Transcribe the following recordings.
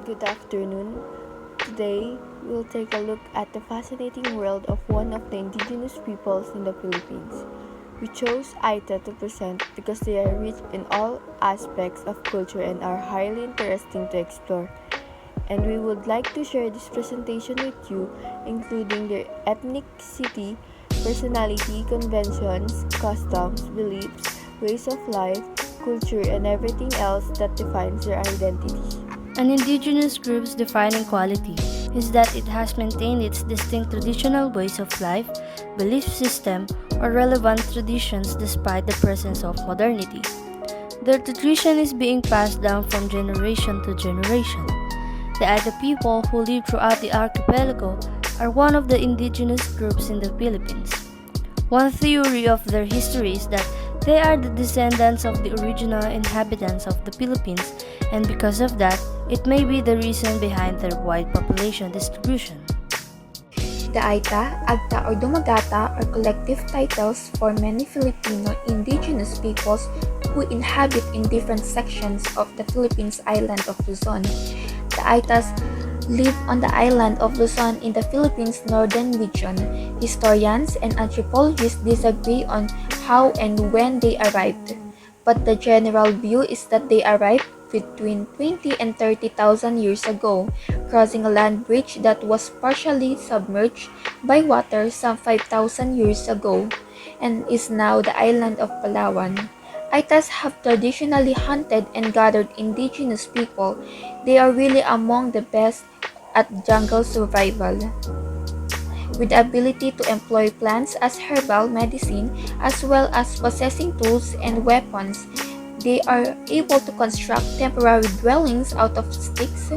Good afternoon. Today, we'll take a look at the fascinating world of one of the indigenous peoples in the Philippines. We chose Aeta to present because they are rich in all aspects of culture and are highly interesting to explore. And we would like to share this presentation with you, including their ethnicity, personality, conventions, customs, beliefs, ways of life, culture, and everything else that defines their identity. An indigenous group's defining quality is that it has maintained its distinct traditional ways of life, belief system, or relevant traditions despite the presence of modernity. Their tradition is being passed down from generation to generation. The Aeta people who live throughout the archipelago are one of the indigenous groups in the Philippines. One theory of their history is that they are the descendants of the original inhabitants of the Philippines, and because of that, it may be the reason behind their wide population distribution. The Aeta, Agta, or Dumagata are collective titles for many Filipino indigenous peoples who inhabit in different sections of the Philippines island of Luzon. The Aetas live on the island of Luzon in the Philippines northern region. Historians and anthropologists disagree on how and when they arrived, but the general view is that they arrived between 20 and 30,000 years ago, crossing a land bridge that was partially submerged by water some 5,000 years ago, and is now the island of Palawan. Aitas have traditionally hunted and gathered indigenous people. They are really among the best at jungle survival, with the ability to employ plants as herbal medicine as well as possessing tools and weapons. They are able to construct temporary dwellings out of sticks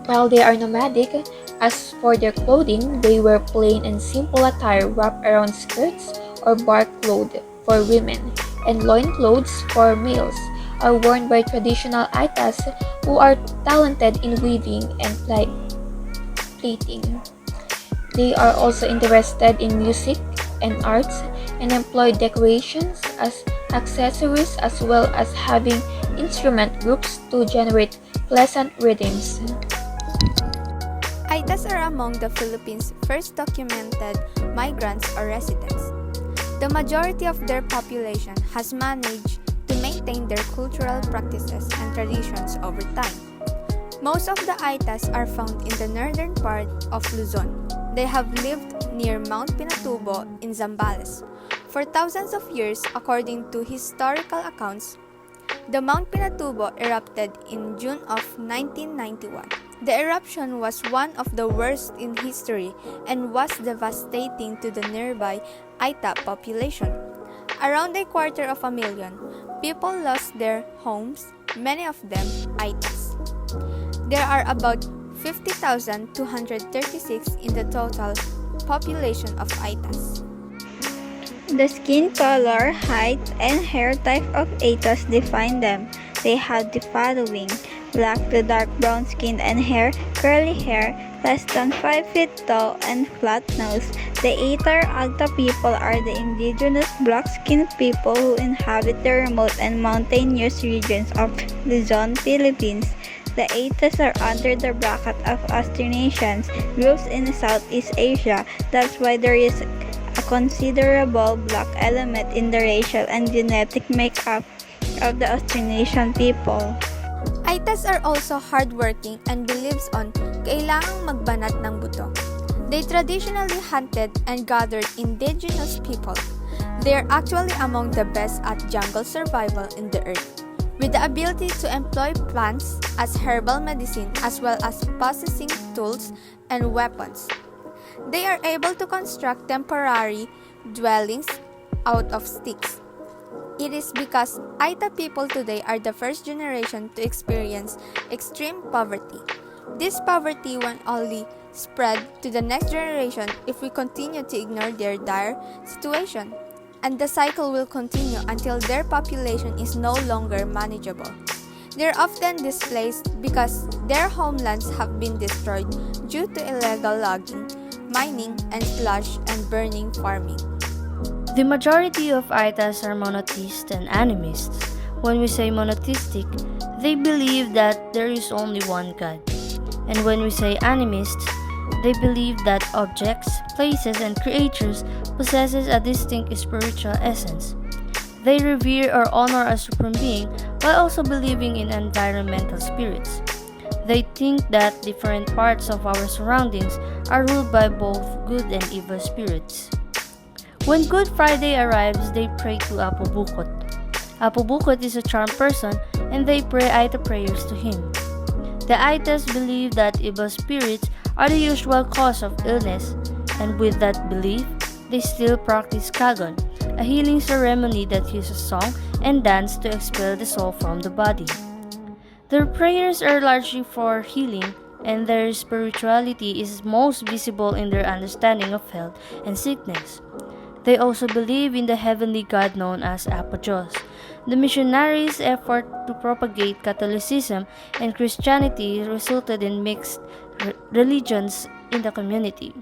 while they are nomadic. As for their clothing, they wear plain and simple attire wrapped around skirts or bark cloth for women, and loincloths for males are worn by traditional Aitas who are talented in weaving and plating. They are also interested in music and arts and employ decorations as accessories as well as having instrument groups to generate pleasant rhythms. Aitas are among the Philippines' first documented migrants or residents. The majority of their population has managed to maintain their cultural practices and traditions over time. Most of the Aitas are found in the northern part of Luzon. They have lived near Mount Pinatubo in Zambales for thousands of years. According to historical accounts, the Mount Pinatubo erupted in June of 1991. The eruption was one of the worst in history and was devastating to the nearby Aeta population. Around 250,000 people lost their homes, many of them Aitas. There are about 50,236 in the total population of Aitas. The skin color, height, and hair type of Aetas define them. They have the following: black to dark brown skin and hair, curly hair, less than 5 feet tall, and flat nose. The Aeta Agta people are the indigenous black-skinned people who inhabit the remote and mountainous regions of Luzon, Philippines. The Aetas are under the bracket of Austronesians, groups in Southeast Asia. That's why there is a considerable black element in the racial and genetic makeup of the Austronesian people. Aitas are also hardworking and believes on kailangang magbanat ng buto. They traditionally hunted and gathered indigenous people. They are actually among the best at jungle survival in the earth, with the ability to employ plants as herbal medicine as well as possessing tools and weapons. They are able to construct temporary dwellings out of sticks. It is because Aeta people today are the first generation to experience extreme poverty. This poverty will only spread to the next generation if we continue to ignore their dire situation, and the cycle will continue until their population is no longer manageable. They are often displaced because their homelands have been destroyed due to illegal logging, mining, and slash and burning farming. The majority of Aitas are monotheists and animists. When we say monotheistic, they believe that there is only one God. And when we say animists, they believe that objects, places, and creatures possesses a distinct spiritual essence. They revere or honor a supreme being while also believing in environmental spirits. They think that different parts of our surroundings are ruled by both good and evil spirits. When Good Friday arrives, they pray to Apo Bukot. Apo Bukot is a charmed person and they pray Aeta prayers to him. The Aetas believe that evil spirits are the usual cause of illness, and with that belief, they still practice Kagon, a healing ceremony that uses song and dance to expel the soul from the body. Their prayers are largely for healing, and their spirituality is most visible in their understanding of health and sickness. They also believe in the heavenly god known as Apo Diyos. The missionaries' effort to propagate Catholicism and Christianity resulted in mixed religions in the community.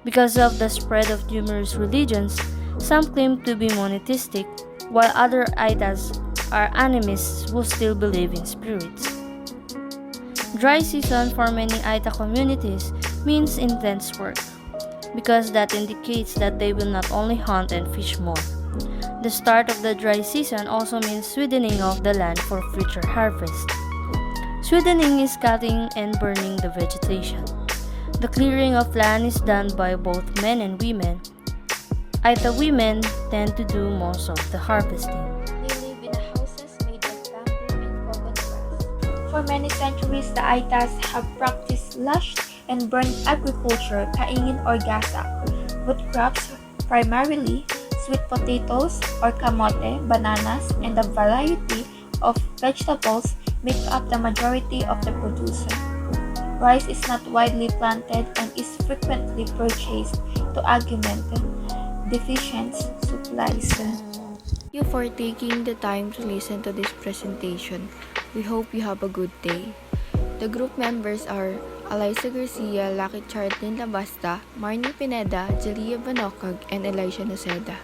Because of the spread of numerous religions, some claim to be monotheistic, while other Aetas are animists who still believe in spirits. Dry season for many Aeta communities means intense work, because that indicates that they will not only hunt and fish more. The start of the dry season also means sweetening of the land for future harvest. Sweetening is cutting and burning the vegetation. The clearing of land is done by both men and women. Aeta women tend to do most of the harvesting. They live in houses made of bamboo and coconut grass. For many centuries, the Aetas have practiced lush and burned agriculture, kaingin or gasak. Root crops, primarily sweet potatoes or kamote, bananas, and a variety of vegetables make up the majority of the produce. Rice is not widely planted and is frequently purchased to augment deficient supplies. Thank you for taking the time to listen to this presentation. We hope you have a good day. The group members are Eliza Garcia, Lucky Charlton Labasta, Marnie Pineda, Jelia Banocag, and Elisha Noceda.